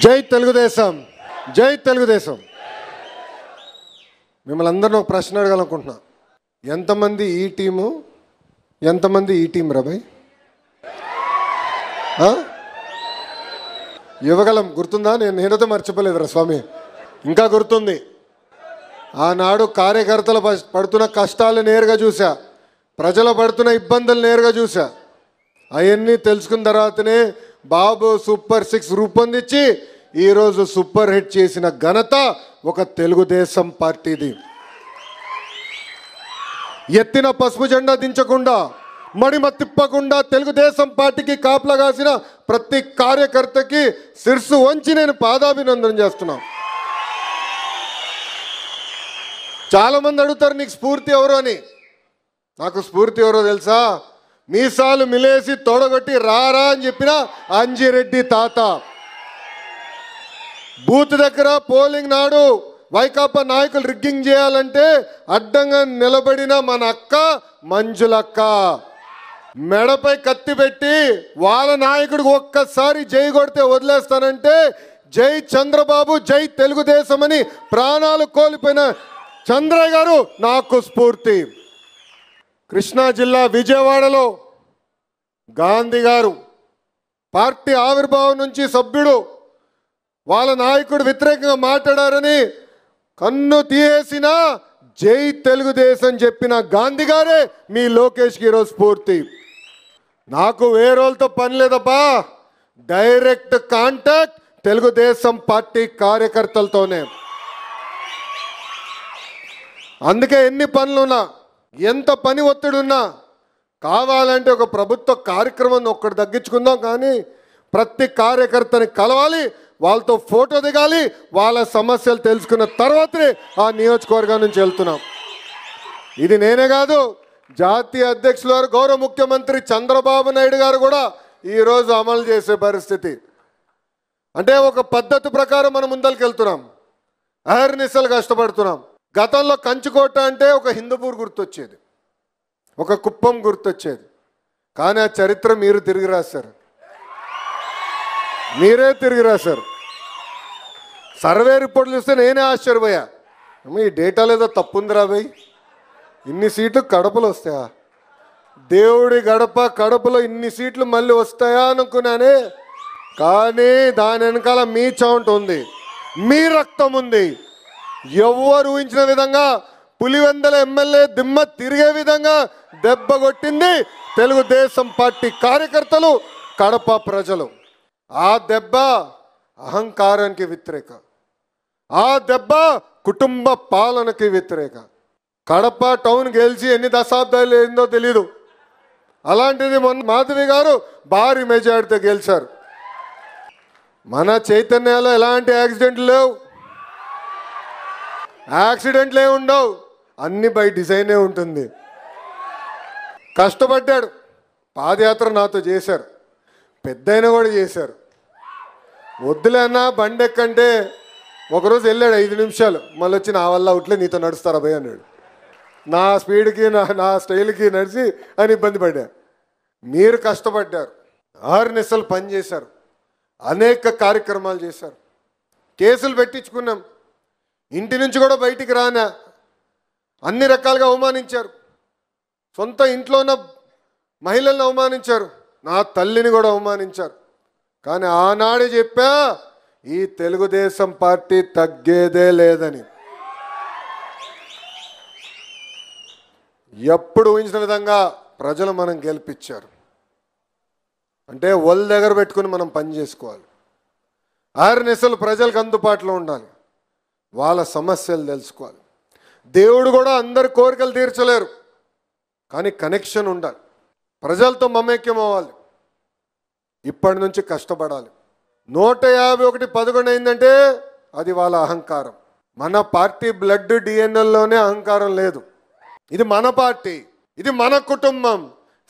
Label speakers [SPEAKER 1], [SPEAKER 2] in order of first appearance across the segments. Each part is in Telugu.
[SPEAKER 1] జై తెలుగుదేశం, జై తెలుగుదేశం. మిమ్మల్ని అందరినీ ఒక ప్రశ్న అడగాలనుకుంటున్నా. ఎంతమంది ఈ టీము, ఎంతమంది ఈ టీం రాబాయ్? ఇవ్వగలం, గుర్తుందా? నేనైతే మర్చిపోలేదురా స్వామి, ఇంకా గుర్తుంది. ఆనాడు కార్యకర్తలు పడుతున్న కష్టాలు నేరుగా చూసా, ప్రజలు పడుతున్న ఇబ్బందులు నేరుగా చూసా. అవన్నీ తెలుసుకున్న తర్వాతనే బాబు సూపర్ 6 రూపొందించి ఈరోజు సూపర్ హిట్ చేసిన ఘనత ఒక తెలుగుదేశం పార్టీది. ఎత్తిన పసుపు జెండా దించకుండా, మడిమ తిప్పకుండా తెలుగుదేశం పార్టీకి కాపలా కాసిన ప్రతి కార్యకర్తకి శిరస్సు వంచి నేను పాదాభినందన చేస్తున్నా. చాలామంది అడుగుతారు నీకు స్ఫూర్తి ఎవరు అని. నాకు స్ఫూర్తి ఎవరో తెలుసా? మీసాలు మిలేసి తొడగొట్టి రారా అని చెప్పిన అంజిరెడ్డి తాత. బూత్ దగ్గర పోలింగ్ నాడు వైకాపా నాయకులు రిగ్గింగ్ చేయాలంటే అడ్డంగా నిలబడిన మన అక్క మంజులక్క మెడపై కత్తి పెట్టి వాళ్ళ నాయకుడికి ఒక్కసారి జై కొడితే వదిలేస్తానంటే జై చంద్రబాబు, జై తెలుగుదేశం అని ప్రాణాలు కోల్పోయిన చంద్రయ్య గారు నాకు స్ఫూర్తి. కృష్ణా జిల్లా విజయవాడలో గాంధీ గారు పార్టీ ఆవిర్భావం నుంచి సభ్యుడు వాళ్ళ నాయకుడు వ్యతిరేకంగా మాట్లాడారని కన్ను తీసేసిన జై తెలుగుదేశం చెప్పిన గాంధీ గారే మీ లోకేష్కి ఈరోజు స్ఫూర్తి. నాకు వేరేళ్ళతో పని లేదబ్బా, డైరెక్ట్ కాంటాక్ట్ తెలుగుదేశం పార్టీ కార్యకర్తలతోనే. అందుకే ఎన్ని పనులున్నా, ఎంత పని ఒత్తిడి ఉన్నా కావాలంటే ఒక ప్రభుత్వ కార్యక్రమాన్ని ఒక్కటి తగ్గించుకుందాం, కానీ ప్రతి కార్యకర్తని కలవాలి, వాళ్ళతో ఫోటో దిగాలి, వాళ్ళ సమస్యలు తెలుసుకున్న తర్వాతనే ఆ నియోజకవర్గం నుంచి వెళ్తున్నాం. ఇది నేనే కాదు, జాతీయ అధ్యక్షులు గారు, గౌరవ ముఖ్యమంత్రి చంద్రబాబు నాయుడు గారు కూడా ఈరోజు అమలు చేసే పరిస్థితి. అంటే ఒక పద్ధతి ప్రకారం మనం ముందరికి వెళ్తున్నాం, అహర్నిశలు కష్టపడుతున్నాం. గతంలో కంచుకోట అంటే ఒక హిందూపూర్ గుర్తొచ్చేది, ఒక కుప్పం గుర్తొచ్చేది. కానీ ఆ చరిత్ర మీరు తిరిగి రాశారు, మీరే తిరిగి రాశారు. సర్వే రిపోర్ట్లు చూస్తే నేనే ఆశ్చర్యపోయా, ఈ డేటా లేదో తప్పుందిరా భయ్, ఇన్ని సీట్లు కడపలో వస్తాయా? దేవుడి గడప కడపలో ఇన్ని సీట్లు మళ్ళీ వస్తాయా అనుకున్నానే. కానీ దాని వెనకాల మీ చౌంట్ ఉంది, మీ రక్తం ఉంది. ఎవరు ఊహించిన విధంగా పులివెందల ఎమ్మెల్యే దిమ్మ తిరిగే విధంగా దెబ్బ కొట్టింది తెలుగుదేశం పార్టీ కార్యకర్తలు, కడప ప్రజలు. ఆ దెబ్బ అహంకారానికి వ్యతిరేక, ఆ దెబ్బ కుటుంబ పాలనకి వ్యతిరేక. కడప టౌన్ గెలిచి ఎన్ని దశాబ్దాలు ఏందో తెలీదు, అలాంటిది మొన్న మాధవి గారు భారీ మెజారిటీతో గెలిచారు. మన చైతన్యాలో ఎలాంటి యాక్సిడెంట్లు లేవు, యాక్సిడెంట్లే ఉండవు, అన్ని బై డిజైనే ఉంటుంది. కష్టపడ్డాడు, పాదయాత్ర నాతో చేశారు, పెద్దయినా కూడా చేశారు. వద్దులేనా బండి ఎక్కంటే ఒకరోజు వెళ్ళాడు 5 నిమిషాలు, మళ్ళీ వచ్చి నా వల్ల అవుట్లే నీతో నడుస్తారా భయ్ అన్నాడు. నా స్పీడ్కి నా స్టైల్కి నడిచి అని ఇబ్బంది పడ్డా. మీరు కష్టపడ్డారు, ఆర్నిసలు పని చేశారు, అనేక కార్యక్రమాలు చేశారు, కేసులు పెట్టించుకున్నాం, ఇంటి నుంచి కూడా బయటికి రానా, అన్ని రకాలుగా అవమానించారు. సొంత ఇంట్లో ఉన్న మహిళలను అవమానించారు, నా తల్లిని కూడా అవమానించారు. కానీ ఆనాడే చెప్పా, ఈ తెలుగుదేశం పార్టీ తగ్గేదే లేదని. ఎప్పుడు ఊహించిన విధంగా ప్రజలు మనం గెలిపించారు. అంటే ఒళ్ళ దగ్గర పెట్టుకుని మనం పని చేసుకోవాలి. ఆర్నిసలు ప్రజలకు అందుబాటులో ఉండాలి, వాళ్ళ సమస్యలు తెలుసుకోవాలి. దేవుడు కూడా అందరి కోరికలు తీర్చలేరు, కానీ కనెక్షన్ ఉండాలి, ప్రజలతో మమేక్యం అవ్వాలి. ఇప్పటి నుంచి కష్టపడాలి. 151-11 అయిందంటే అది వాళ్ళ అహంకారం. మన పార్టీ బ్లడ్ డిఎన్ఎల్లోనే అహంకారం లేదు. ఇది మన పార్టీ, ఇది మన కుటుంబం.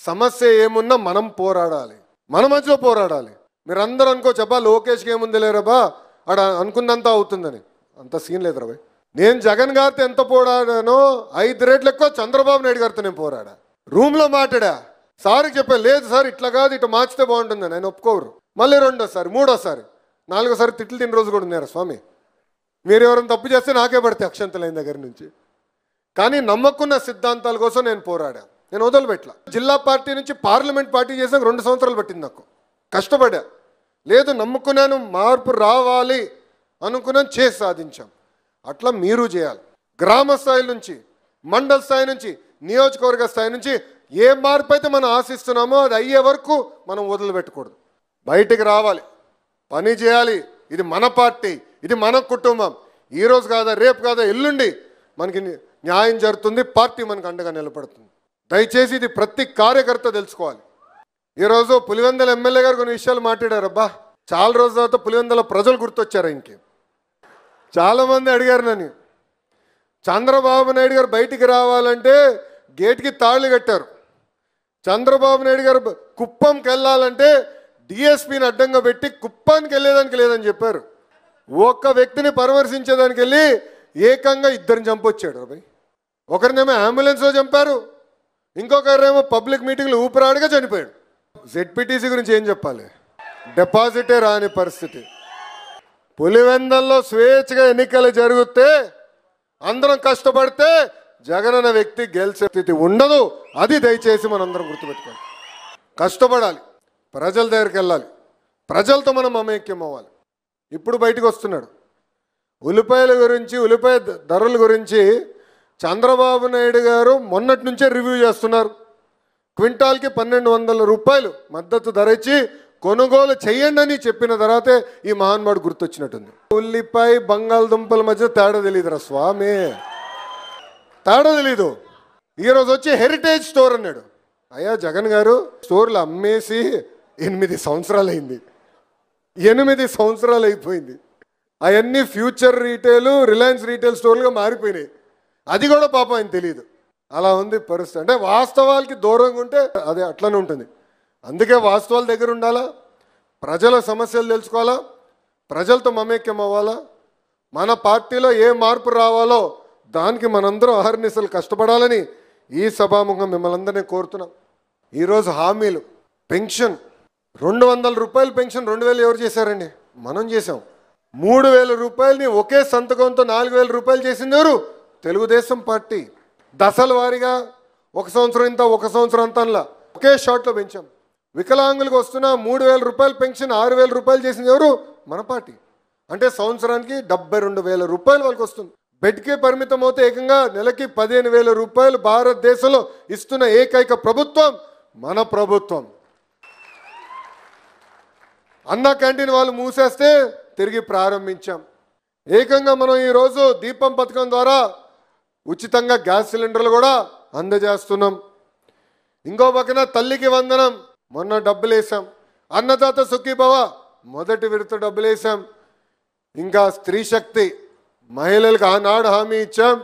[SPEAKER 1] సమస్య ఏమున్నా మనం పోరాడాలి, మన మధ్యలో పోరాడాలి. మీరందరూ అనుకోవచ్చబ్బా లోకేష్కి ఏముంది లేరబ్బా అక్కడ అనుకున్నంత అవుతుందని, అంత సీన్ లేదు రాబాయ్. నేను జగన్ గారితో ఎంత పోరాడానో 5 రెట్లు ఎక్కువ చంద్రబాబు నాయుడు గారితో నేను పోరాడా. రూమ్లో మాట్లాడా, సార్కి చెప్పాను, లేదు సార్ ఇట్లా కాదు ఇట్లా మార్చితే బాగుంటుందని. ఆయన ఒప్పుకోరు. మళ్ళీ రెండోసారి, మూడోసారి 4వ సారి తిట్లు తిన్న రోజు కూడా ఉన్నారా స్వామి? మీరు ఎవరైనా తప్పు చేస్తే నాకే పడితే అక్షంతలైన దగ్గర నుంచి. కానీ నమ్మకున్న సిద్ధాంతాల కోసం నేను పోరాడా, నేను వదలుపెట్టలా. జిల్లా పార్టీ నుంచి పార్లమెంట్ పార్టీ చేసాక 2 సంవత్సరాలు పట్టింది నాకు, కష్టపడా. లేదు నమ్ముకున్నాను, మార్పు రావాలి అనుకున్నాను, చేసి సాధించాం. అట్లా మీరు చేయాలి. గ్రామ స్థాయి నుంచి, మండల స్థాయి నుంచి, నియోజకవర్గ స్థాయి నుంచి ఏ మార్పు అయితే మనం ఆశిస్తున్నామో అది అయ్యే వరకు మనం వదిలిపెట్టకూడదు. బయటికి రావాలి, పని చేయాలి. ఇది మన పార్టీ, ఇది మన కుటుంబం. ఈరోజు కాదా, రేపు కాదా, ఎల్లుండి మనకి న్యాయం జరుగుతుంది, పార్టీ మనకు అండగా నిలబడుతుంది. దయచేసి ఇది ప్రతి కార్యకర్త తెలుసుకోవాలి. ఈరోజు పులివెందుల ఎమ్మెల్యే గారు కొన్ని విషయాలు మాట్లాడారు. అబ్బా, చాలా రోజుల తర్వాత పులివెందుల ప్రజలు గుర్తొచ్చారు. ఇంకే చాలామంది అడిగారు నన్ను, చంద్రబాబు నాయుడు గారు బయటికి రావాలంటే గేట్కి తాళి కట్టారు. చంద్రబాబు నాయుడు గారు కుప్పంకి వెళ్ళాలంటే డిఎస్పీని అడ్డంగా పెట్టి కుప్పానికి వెళ్ళేదానికి లేదని చెప్పారు. ఒక్క వ్యక్తిని పరామర్శించేదానికి వెళ్ళి ఏకంగా 2 చంపొచ్చాడు. అబ్బాయి, ఒకరినేమో అంబులెన్స్లో చంపారు, ఇంకొకరేమో పబ్లిక్ మీటింగ్లో ఊపిరాడిగా చనిపోయాడు. జెడ్పీటీసీ గురించి ఏం చెప్పాలి? డిపాజిటే రాని పరిస్థితి. పులివెందల్లో స్వేచ్ఛగా ఎన్నికలు జరిగితే అందరం కష్టపడితే జగన్ అనే వ్యక్తి గెలిచే స్థితి ఉండదు. అది దయచేసి మనందరం గుర్తుపెట్టుకోవాలి. కష్టపడాలి, ప్రజల దగ్గరికి వెళ్ళాలి, ప్రజలతో మనం మమేక్యం అవ్వాలి. ఇప్పుడు బయటకు వస్తున్నాడు ఉల్లిపాయల గురించి, ఉల్లిపాయ ధరల గురించి చంద్రబాబు నాయుడు గారు మొన్నటి నుంచే రివ్యూ చేస్తున్నారు. క్వింటాల్కి 1200 రూపాయలు మద్దతు ధర ఇచ్చి కొనుగోలు చేయండి అని చెప్పిన తర్వాతే ఈ మహాన్మాడు గుర్తొచ్చినట్టుంది. ఉల్లిపాయ బంగాళదుంపల మధ్య తేడా తెలియదురా స్వామి, తేడా తెలీదు. ఈరోజు వచ్చి హెరిటేజ్ స్టోర్ అన్నాడు. అయ్యా జగన్ గారు, స్టోర్లు అమ్మేసి 8 సంవత్సరాలు అయింది, 8 సంవత్సరాలు అయిపోయింది. అవన్నీ ఫ్యూచర్ రీటైల్, రిలయన్స్ రీటైల్ స్టోర్లుగా మారిపోయినాయి. అది కూడా పాపం ఆయన తెలియదు. అలా ఉంది పరిస్థితి. అంటే వాస్తవాలకి దూరంగా ఉంటే అదే అట్లనే ఉంటుంది. అందుకే వాస్తవాల దగ్గర ఉండాలా, ప్రజల సమస్యలు తెలుసుకోవాలా, ప్రజలతో మమేక్యం అవ్వాలా. మన పార్టీలో ఏ మార్పు రావాలో దానికి మనందరం అహర్నిశలు కష్టపడాలని ఈ సభాముఖం మిమ్మల్ని అందరినీ కోరుతున్నాం. ఈరోజు హామీలు, పెన్షన్ 200 రూపాయలు పెన్షన్ 2000 ఎవరు చేశారండి? మనం చేసాం. 3000 రూపాయలని ఒకే సంతకంతో 4000 రూపాయలు చేసింది ఎవరు? తెలుగుదేశం పార్టీ. దశల వారీగా 1 సంవత్సరం ఇంత, 1 సంవత్సరం అంతలా ఒకే షాట్లో పెంచాం. వికలాంగులకు వస్తున్న 3000 రూపాయలు పెన్షన్ 6000 రూపాయలు చేసింది ఎవరు? మన పార్టీ. అంటే సంవత్సరానికి 72,000 రూపాయలు వాళ్ళకి వస్తుంది. బెడ్కే పరిమితం అవుతే ఏకంగా నెలకి 15,000 రూపాయలు భారతదేశంలో ఇస్తున్న ఏకైక ప్రభుత్వం మన ప్రభుత్వం. అన్నా క్యాంటీన్ వాళ్ళు మూసేస్తే తిరిగి ప్రారంభించాం. ఏకంగా మనం ఈరోజు దీపం పథకం ద్వారా ఉచితంగా గ్యాస్ సిలిండర్లు కూడా అందజేస్తున్నాం. ఇంకో పక్కన తల్లికి వందనం మొన్న డబ్బులు వేసాం. అన్నదాత సుఖీభవ మొదటి విడత డబ్బులు వేసాం. ఇంకా స్త్రీ శక్తి మహిళలకు ఆనాడు హామీ ఇచ్చాం.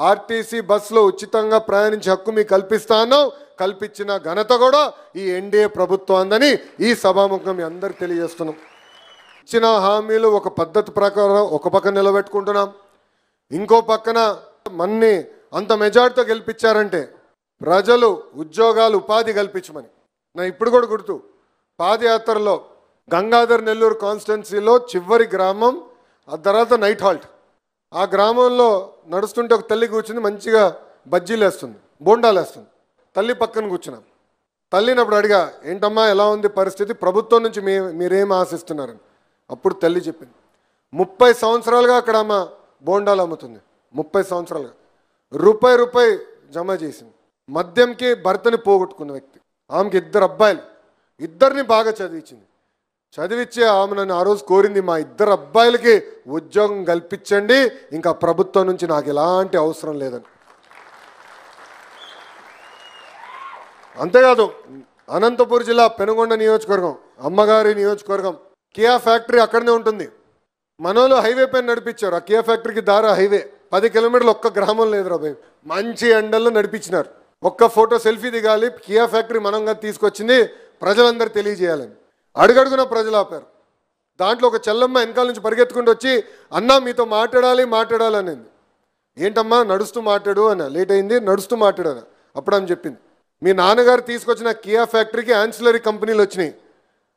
[SPEAKER 1] ఆర్టీసీ బస్సులో ఉచితంగా ప్రయాణించే హక్కు మీకు కల్పిస్తాను, కల్పించిన ఘనత కూడా ఈ ఎన్డీఏ ప్రభుత్వం అందని ఈ సభాముఖం మీ అందరికి తెలియజేస్తున్నాం. ఇచ్చిన హామీలు ఒక పద్ధతి ప్రకారం ఒక పక్కన నిలబెట్టుకుంటున్నాం. ఇంకో పక్కన మన్ని అంత మెజార్టీతో గెలిపించారంటే ప్రజలు ఉద్యోగాలు, ఉపాధి కల్పించమని. నా ఇప్పుడు కూడా గుర్తు, పాదయాత్రలో గంగాధర్ నెల్లూరు కాన్స్టిట్యున్సీలో చివరి గ్రామం, ఆ తర్వాత నైట్ హాల్ట్. ఆ గ్రామంలో నడుస్తుంటే ఒక తల్లి కూర్చుంది, మంచిగా బజ్జీలు వేస్తుంది, బోండాలు వేస్తుంది. తల్లి పక్కన కూర్చున్నాం. తల్లిని అప్పుడు అడిగా, ఏంటమ్మా ఎలా ఉంది పరిస్థితి, ప్రభుత్వం నుంచి మీరేం ఆశిస్తున్నారని. అప్పుడు తల్లి చెప్పింది, 30 సంవత్సరాలుగా అక్కడ అమ్మ బోండాలు అమ్ముతుంది. 30 సంవత్సరాలుగా రూపాయి జమ చేసింది. మద్యంకి భర్తని పోగొట్టుకున్న వ్యక్తి. ఆమెకి 2 అబ్బాయిలు, ఇద్దరిని బాగా చదివించింది. చదివిచ్చే ఆమె నన్ను ఆ రోజు కోరింది, మా 2 అబ్బాయిలకి ఉద్యోగం కల్పించండి, ఇంకా ప్రభుత్వం నుంచి నాకు ఎలాంటి అవసరం లేదని. అంతేకాదు అనంతపురం జిల్లా పెనుగొండ నియోజకవర్గం, అమ్మగారి నియోజకవర్గం, కియా ఫ్యాక్టరీ అక్కడనే ఉంటుంది. మనోళ్ళు హైవే పైన నడిపించారు. ఆ కియా ఫ్యాక్టరీకి దారి హైవే 10 కిలోమీటర్లు, ఒక్క గ్రామం లేదు రాబాయ్. మంచి ఎండల్లో నడిపించినారు. ఒక్క ఫోటో సెల్ఫీ దిగాలి, కియా ఫ్యాక్టరీ మనంగా తీసుకొచ్చింది, ప్రజలందరూ తెలియజేయాలని. అడుగడుగున ప్రజలు ఆపారు. దాంట్లో ఒక చెల్లమ్మ వెనకాల నుంచి పరిగెత్తుకుంటూ వచ్చి, అన్నా మీతో మాట్లాడాలి అనేది. ఏంటమ్మా నడుస్తూ మాట్లాడు అన్న. లేట్ అయింది, నడుస్తూ మాట్లాడాను. అప్పుడు ఆమె చెప్పింది, మీ నాన్నగారు తీసుకొచ్చిన కియా ఫ్యాక్టరీకి యాన్సిలరీ కంపెనీలు వచ్చినాయి,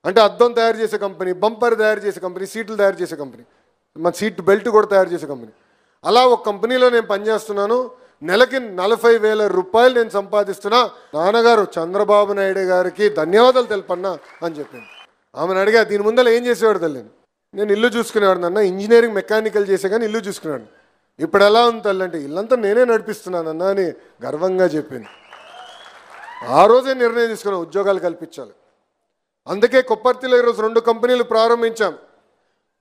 [SPEAKER 1] అంటే అద్దం తయారు చేసే కంపెనీ, బంపర్ తయారు చేసే కంపెనీ, సీట్లు తయారు చేసే కంపెనీ, మన సీట్ బెల్ట్ కూడా తయారు చేసే కంపెనీ. అలా ఒక కంపెనీలో నేను పనిచేస్తున్నాను. నెలకి 40,000 రూపాయలు నేను సంపాదిస్తున్నా. నాన్నగారు చంద్రబాబు నాయుడు గారికి ధన్యవాదాలు తెలుపన్నా అని చెప్పింది. ఆమెను అడిగా, దీని ముందర ఏం చేసేవాడు తల్లి? నేను ఇల్లు చూసుకునేవాడు నాన్న, ఇంజనీరింగ్ మెకానికల్ చేసే కానీ ఇల్లు చూసుకునేవాడు. ఇప్పుడు ఎలా ఉంది తల్లి అంటే, ఇల్లంతా నేనే నడిపిస్తున్నానన్నా అని గర్వంగా చెప్పింది. ఆ రోజే నిర్ణయం తీసుకున్నాం, ఉద్యోగాలు కల్పించాలి. అందుకే కొప్పర్తిలో ఈరోజు 2 కంపెనీలు ప్రారంభించాం.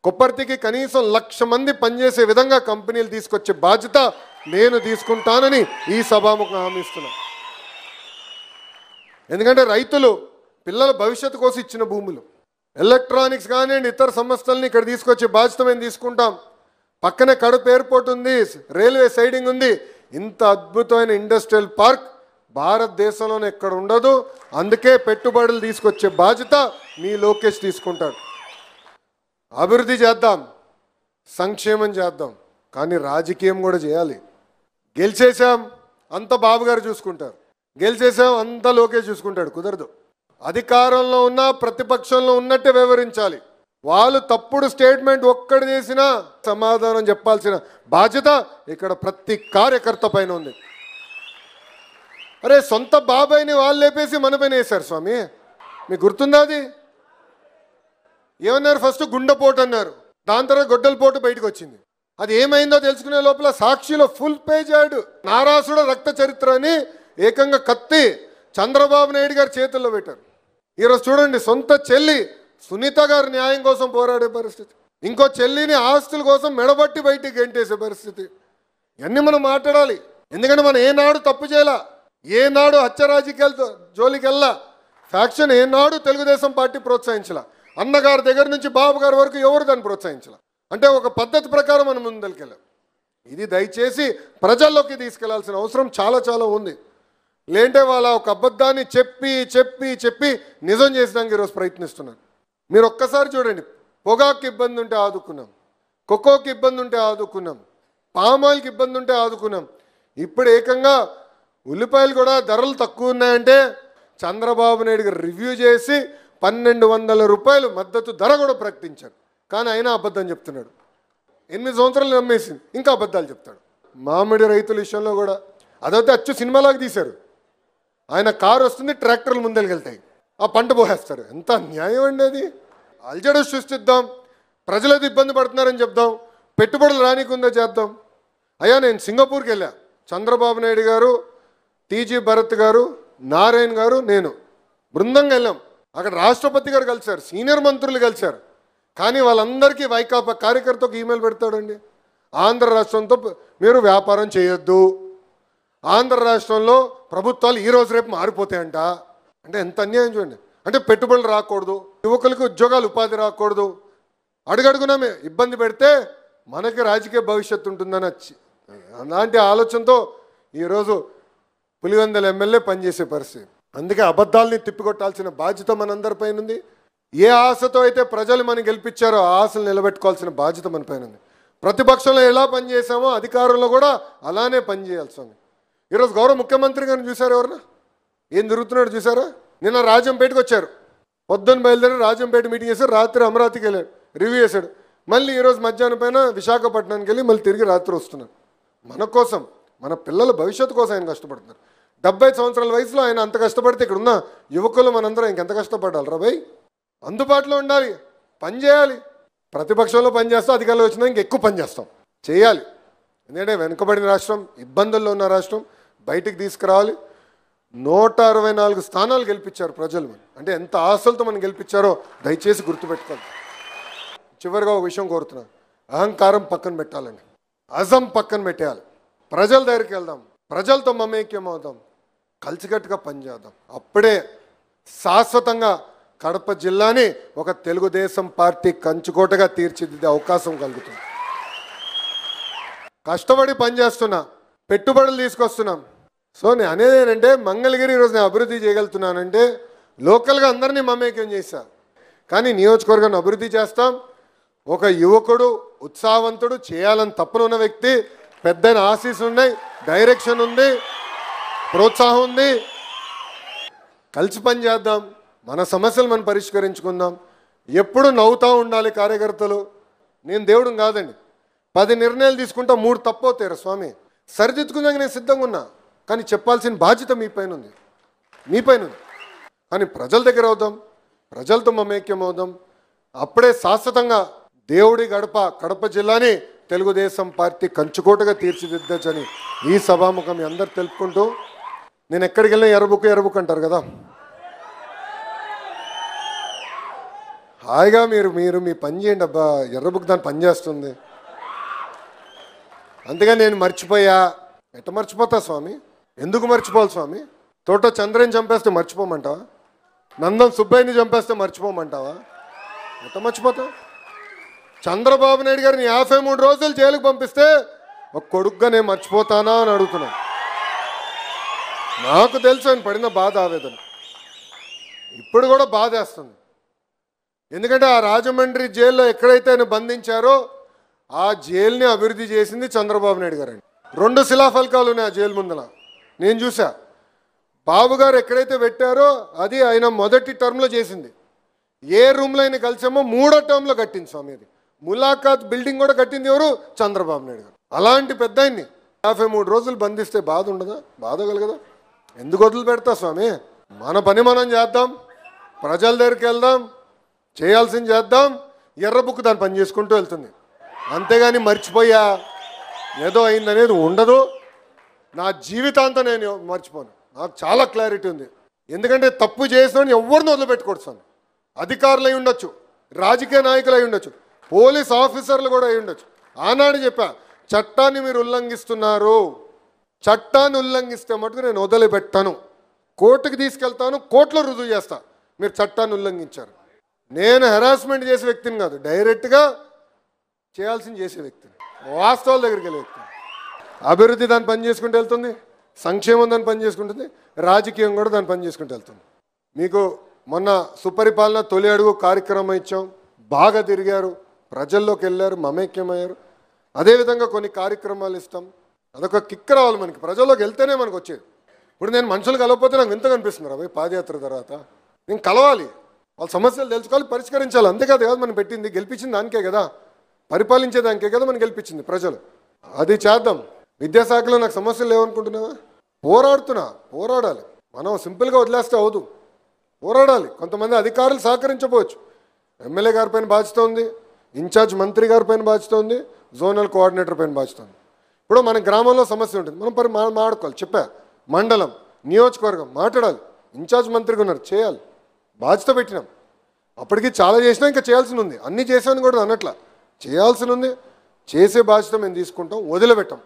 [SPEAKER 1] కొప్పర్తికి కనీసం 1,00,000 మంది పనిచేసే విధంగా కంపెనీలు తీసుకొచ్చే బాధ్యత నేను తీసుకుంటానని ఈ సభాముఖంగా హామీ ఇస్తున్నా. ఎందుకంటే రైతులు పిల్లల భవిష్యత్తు కోసం ఇచ్చిన భూములు, ఎలక్ట్రానిక్స్ కానివ్వండి, ఇతర సంస్థల్ని ఇక్కడ తీసుకొచ్చే బాధ్యత మేము తీసుకుంటాం. పక్కనే కడప ఎయిర్పోర్ట్ ఉంది, రైల్వే సైడింగ్ ఉంది. ఇంత అద్భుతమైన ఇండస్ట్రియల్ పార్క్ భారతదేశంలోనే ఎక్కడ ఉండదు. అందుకే పెట్టుబడులు తీసుకొచ్చే బాధ్యత మీ లోకేష్ తీసుకుంటాడు. అభివృద్ధి చేద్దాం, సంక్షేమం చేద్దాం, కానీ రాజకీయం కూడా చేయాలి. గెలిచేసాం అంత బాబు గారు చూసుకుంటారు, గెలిచేసాం అంత లోకేష్ చూసుకుంటాడు, కుదరదు. అధికారంలో ఉన్న ప్రతిపక్షంలో ఉన్నట్టే వ్యవహరించాలి. వాళ్ళు తప్పుడు స్టేట్మెంట్ ఒక్కటి చేసినా సమాధానం చెప్పాల్సిన బాధ్యత ఇక్కడ ప్రతి కార్యకర్త పైన ఉంది. అరే, సొంత బాబాయిని వాళ్ళు లేపేసి మన పైన వేశారు స్వామి. మీకు గుర్తుందా? అది ఏమన్నారు? ఫస్ట్ గుండెపోటు అన్నారు, దాని తర్వాత గొడ్డల పోటు బయటకు వచ్చింది. అది ఏమైందో తెలుసుకునే లోపల సాక్షిలో ఫుల్ పేజ్ యాడ్, నారాసుడ రక్త చరిత్ర అని ఏకంగా కత్తి చంద్రబాబు నాయుడు గారి చేతుల్లో పెట్టారు. ఈరోజు చూడండి, సొంత చెల్లి సునీత గారు న్యాయం కోసం పోరాడే పరిస్థితి, ఇంకో చెల్లిని ఆస్తుల కోసం మెడబట్టి బయటికి గెంటేసే పరిస్థితి. ఇవన్నీ మనం మాట్లాడాలి. ఎందుకంటే మనం ఏనాడు తప్పు చేయాల, ఏనాడు హత్య రాజకీయాలతో జోలికి వెళ్ళా, ఫ్యాక్షన్ ఏనాడు తెలుగుదేశం పార్టీ ప్రోత్సహించాల. అన్నగారి దగ్గర నుంచి బాబు గారి వరకు ఎవరు దాన్ని ప్రోత్సహించాల. అంటే ఒక పద్ధతి ప్రకారం మనం ముందరికెళ్ళాం. ఇది దయచేసి ప్రజల్లోకి తీసుకెళ్లాల్సిన అవసరం చాలా చాలా ఉంది. లేంటే వాళ్ళ ఒక అబద్ధాన్ని చెప్పి చెప్పి చెప్పి నిజం చేసడానికి ఈరోజు ప్రయత్నిస్తున్నారు. మీరు ఒక్కసారి చూడండి, పొగాకు ఇబ్బంది ఉంటే ఆదుకున్నాం, కొకోకి ఇబ్బంది ఉంటే ఆదుకున్నాం, పామాయిల్కి ఇబ్బంది ఉంటే ఆదుకున్నాం. ఇప్పుడు ఏకంగా ఉల్లిపాయలు కూడా ధరలు తక్కువ ఉన్నాయంటే చంద్రబాబు నాయుడు గారు రివ్యూ చేసి 1,200 రూపాయలు మద్దతు ధర కూడా ప్రకటించారు. కానీ అయినా అబద్ధం చెప్తున్నాడు. 8 సంవత్సరాలు నమ్మేసింది, ఇంకా అబద్ధాలు చెప్తాడు. మామిడి రైతుల విషయంలో కూడా అదైతే అచ్చు సినిమాలాగా తీశారు. ఆయన కారు వస్తుంది, ట్రాక్టర్లు ముందెళ్ళగెళ్తాయి, ఆ పంట పోసేస్తారు. ఎంత న్యాయం అండి అది? అల్జడ సృష్టిద్దాం, ప్రజలది ఇబ్బంది పడుతున్నారని చెప్దాం, పెట్టుబడులు రానికుందో చేద్దాం. అయ్యా, నేను సింగపూర్కి వెళ్ళా, చంద్రబాబు నాయుడు గారు, టీజీ భరత్ గారు, నారాయణ గారు, నేను బృందంగా వెళ్ళాం. అక్కడ రాష్ట్రపతి గారు కలిశారు, సీనియర్ మంత్రులు కలిశారు. కానీ వాళ్ళందరికీ వైకాపా కార్యకర్తకు ఈమెయిల్ పెడతాడండి, ఆంధ్ర రాష్ట్రంతో మీరు వ్యాపారం చేయొద్దు, ఆంధ్ర రాష్ట్రంలో ప్రభుత్వాలు ఈరోజు రేపు మారిపోతాయంట. అంటే ఎంత అన్యాయం చూడండి. అంటే పెట్టుబడులు రాకూడదు, యువకులకు ఉద్యోగాలు ఉపాధి రాకూడదు, అడుగడుగునా ఇబ్బంది పెడితే మనకి రాజకీయ భవిష్యత్తు ఉంటుందని అలాంటి ఆలోచనతో ఈరోజు పులివెందుల ఎమ్మెల్యే పనిచేసే పరిస్థితి. అందుకే అబద్ధాలని తిప్పికొట్టాల్సిన బాధ్యత మనందరిపైన ఉంది. ఏ ఆశతో అయితే ప్రజలు మనం గెలిపించారో ఆ ఆశలు నిలబెట్టుకోవాల్సిన బాధ్యత మన పైన ఉంది. ప్రతిపక్షంలో ఎలా పనిచేసామో అధికారంలో కూడా అలానే పనిచేయాల్సి ఉంది. ఈరోజు గౌరవ ముఖ్యమంత్రి గారిని చూసారు, ఎవరన్నా ఏం జరుగుతున్నాడు చూసారా? నిన్న రాజంపేటకి వచ్చారు, పొద్దున్న బయలుదేరి రాజంపేట మీటింగ్ చేశారు, రాత్రి అమరావతికి వెళ్ళాడు, రివ్యూ చేశాడు. మళ్ళీ ఈరోజు మధ్యాహ్నం పైన విశాఖపట్నానికి వెళ్ళి మళ్ళీ తిరిగి రాత్రి వస్తున్నారు. మన కోసం, మన పిల్లల భవిష్యత్తు కోసం ఆయన కష్టపడుతున్నారు. 75 సంవత్సరాల వయసులో ఆయన అంత కష్టపడితే ఇక్కడ ఉన్న యువకులు మనందరం ఇంకెంత కష్టపడాలి రా భయ్? అందుబాటులో ఉండాలి, పని చేయాలి. ప్రతిపక్షంలో పనిచేస్తాం, అధికారంలో వచ్చినా ఇంకెక్కువ పని చేస్తాం, చేయాలి. ఎందుకంటే వెనుకబడిన రాష్ట్రం, ఇబ్బందుల్లో ఉన్న రాష్ట్రం, బయటికి తీసుకురావాలి. 164 స్థానాలు గెలిపించారు ప్రజలు. అంటే ఎంత ఆశలతో మనం గెలిపించారో దయచేసి గుర్తుపెట్టుకోవాలి. చివరిగా ఒక విషయం కోరుతున్నాను, అహంకారం పక్కన పెట్టాలండి, అజం పక్కన పెట్టేయాలి. ప్రజల దగ్గరికి వెళ్దాం, ప్రజలతో మమేక్యం అవుదాం, కలిసికట్టుగా పనిచేద్దాం. అప్పుడే శాశ్వతంగా కడప జిల్లాని ఒక తెలుగుదేశం పార్టీ కంచుకోటగా తీర్చిదిద్దే అవకాశం కలుగుతుంది. కష్టపడి పనిచేస్తున్నా, పెట్టుబడులు తీసుకొస్తున్నాం. సో నేను అనేది ఏంటంటే, మంగళగిరి ఈరోజు నేను అభివృద్ధి చేయగలుగుతున్నానంటే లోకల్గా అందరినీ మమేక్యం చేశా. కానీ నియోజకవర్గాన్ని అభివృద్ధి చేస్తాం. ఒక యువకుడు, ఉత్సాహవంతుడు, చేయాలని తప్పనున్న వ్యక్తి, పెద్దైన ఆశీస్ ఉన్నాయి, డైరెక్షన్ ఉంది, ప్రోత్సాహం ఉంది. కలిసి పని చేద్దాం. మన సమస్యలు మనం పరిష్కరించుకుందాం. ఎప్పుడు నవ్వుతూ ఉండాలి కార్యకర్తలు. నేను దేవుడు కాదండి. 10 నిర్ణయాలు తీసుకుంటా 3 తప్పవుతారు స్వామి. సరిదిద్దుకుందాక నేను సిద్ధంగా ఉన్నా. కానీ చెప్పాల్సిన బాధ్యత మీ పైన ఉంది. కానీ ప్రజల దగ్గర అవుదాం, ప్రజలతో మమేక్యం అవుదాం. అప్పుడే శాశ్వతంగా దేవుడి కడప జిల్లాని తెలుగుదేశం పార్టీ కంచుకోటగా తీర్చిదిద్దచ్చని ఈ సభాముఖం మీ అందరు తెలుపుకుంటూ, నేను ఎక్కడికి వెళ్ళినా ఎర్రబుక్ అంటారు కదా, హాయిగా మీరు మీ పని చేయండి అబ్బా. ఎర్రబుక్ దాని పని చేస్తుంది. అంతేగా నేను మర్చిపోయా. ఎట్ట మర్చిపోతా స్వామి? ఎందుకు మర్చిపోవాలి స్వామి? తోట చంద్రని చంపేస్తే మర్చిపోమంటావా? నందం సుబ్బయ్యని చంపేస్తే మర్చిపోమంటావా? ఎట్ట మర్చిపోతావు? చంద్రబాబు నాయుడు గారిని 53 రోజులు జైలుకు పంపిస్తే ఒక కొడుకుగా నేను మర్చిపోతానా అని అడుగుతున్నాను. నాకు తెలుసు ఆయన పడిన బాధ, ఆవేదన ఇప్పుడు కూడా బాధేస్తుంది. ఎందుకంటే ఆ రాజమండ్రి జైల్లో ఎక్కడైతే ఆయన బంధించారో ఆ జైలుని అభివృద్ధి చేసింది చంద్రబాబు నాయుడు గారు. 2 శిలాఫలకాలు ఉన్నాయి ఆ జైలు ముందర, నేను చూసా. బాబు గారు ఎక్కడైతే పెట్టారో అది ఆయన మొదటి టర్మ్లో చేసింది. ఏ రూమ్లో ఆయన కలిసామో 3వ టర్మ్లో కట్టింది స్వామి. అది ములాఖాత్ బిల్డింగ్ కూడా కట్టింది ఎవరు? చంద్రబాబు నాయుడు గారు. అలాంటి పెద్ద ఆయన్ని 53 రోజులు బంధిస్తే బాధ ఉండదా? బాధ కలగదా? ఎందుకు వదిలి పెడతా స్వామి? మన పని మనం చేద్దాం, ప్రజల దగ్గరికి వెళ్దాం, చేయాల్సింది చేద్దాం. ఎర్రబుక్ దాన్ని పని చేసుకుంటూ వెళ్తుంది. అంతేగాని మర్చిపోయా ఏదో అయిందనేది ఉండదు. నా జీవితాంతం నేను మర్చిపోను. నాకు చాలా క్లారిటీ ఉంది. ఎందుకంటే తప్పు చేసిన ఎవరిని వదిలిపెట్టుకోడు స్వామి. అధికారులు అయి ఉండొచ్చు, రాజకీయ నాయకులు అయి ఉండొచ్చు, పోలీస్ ఆఫీసర్లు కూడా అయి ఉండొచ్చు. ఆనాడు చెప్పా, చట్టాన్ని మీరు ఉల్లంఘిస్తున్నారు. చట్టాన్ని ఉల్లంఘిస్తే మటుకు నేను వదిలిపెట్టాను. కోర్టుకి తీసుకెళ్తాను, కోర్టులో రుజువు చేస్తా మీరు చట్టాన్ని ఉల్లంఘించారు. నేను హెరాస్మెంట్ చేసే వ్యక్తిని కాదు, డైరెక్ట్గా చేయాల్సింది చేసే వ్యక్తిని, వాస్తవాల దగ్గరికి వెళ్ళే వ్యక్తిని. అభివృద్ధి దాన్ని పని చేసుకుంటూ వెళ్తుంది, సంక్షేమం దాన్ని పని చేసుకుంటుంది, రాజకీయం కూడా దాన్ని పని చేసుకుంటూ వెళ్తుంది. మీకు మొన్న సుపరిపాలన తొలి అడుగు కార్యక్రమం ఇచ్చాం. బాగా తిరిగారు, ప్రజల్లోకి వెళ్ళారు, మమేక్యమయ్యారు. అదేవిధంగా కొన్ని కార్యక్రమాలు ఇస్తాం. అదొక కిక్ రావాలి మనకి. ప్రజల్లోకి వెళ్తేనే మనకు వచ్చేది. ఇప్పుడు నేను మనుషులు కలవకపోతే నాకు వింతగా అనిపిస్తుంది రా పాదయాత్ర తర్వాత. నేను కలవాలి, వాళ్ళ సమస్యలు తెలుసుకోవాలి, పరిష్కరించాలి. అంతేకాదు కదా మనం పెట్టింది, గెలిపించింది దానికే కదా, పరిపాలించేదానికే కదా మనం గెలిపించింది ప్రజలు. అది చేద్దాం. విద్యాశాఖలో నాకు సమస్యలు లేవనుకుంటున్నావా? పోరాడాలి. మనం సింపుల్గా వదిలేస్తే అవదు, పోరాడాలి. కొంతమంది అధికారులు సహకరించకపోవచ్చు. ఎమ్మెల్యే గారి పైన బాధ్యత ఉంది, ఇన్ఛార్జ్ మంత్రి గారి పైన బాధ్యత ఉంది, జోనల్ కోఆర్డినేటర్ పైన బాధ్యత ఉంది. ఇప్పుడు మన గ్రామంలో సమస్య ఉంటుంది, మనం మాట్లాడుకోవాలి. చెప్పా, మండలం, నియోజకవర్గం మాట్లాడాలి. ఇన్ఛార్జ్ మంత్రిగా ఉన్నారు, చేయాలి. బాధ్యత పెట్టినాం. అప్పటికి చాలా చేసినా ఇంకా చేయాల్సి ఉంది. అన్నీ చేశాను కూడా అన్నట్లా, చేయాల్సి ఉంది. చేసే బాధ్యత మేము తీసుకుంటాం, వదిలిపెట్టాం.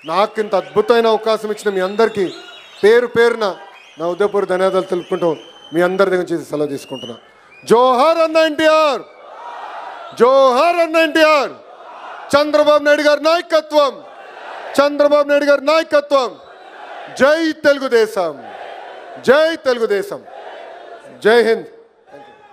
[SPEAKER 1] నాకు ఇంత అద్భుతమైన అవకాశం ఇచ్చిన మీ అందరికీ పేరు పేరున నా ఉదయపూర్ ధన్యవాదాలు తెలుపుకుంటాం. మీ అందరి దగ్గర చేసి సెలవు తీసుకుంటున్నా. జోహార్ అన్న ఎన్టీఆర్, జోహార్ అన్న ఎన్టీఆర్. చంద్రబాబు నాయుడు గారి నాయకత్వం, చంద్రబాబు నాయుడు గారి నాయకత్వం. జై తెలుగుదేశం, జై తెలుగుదేశం, జై హింద్.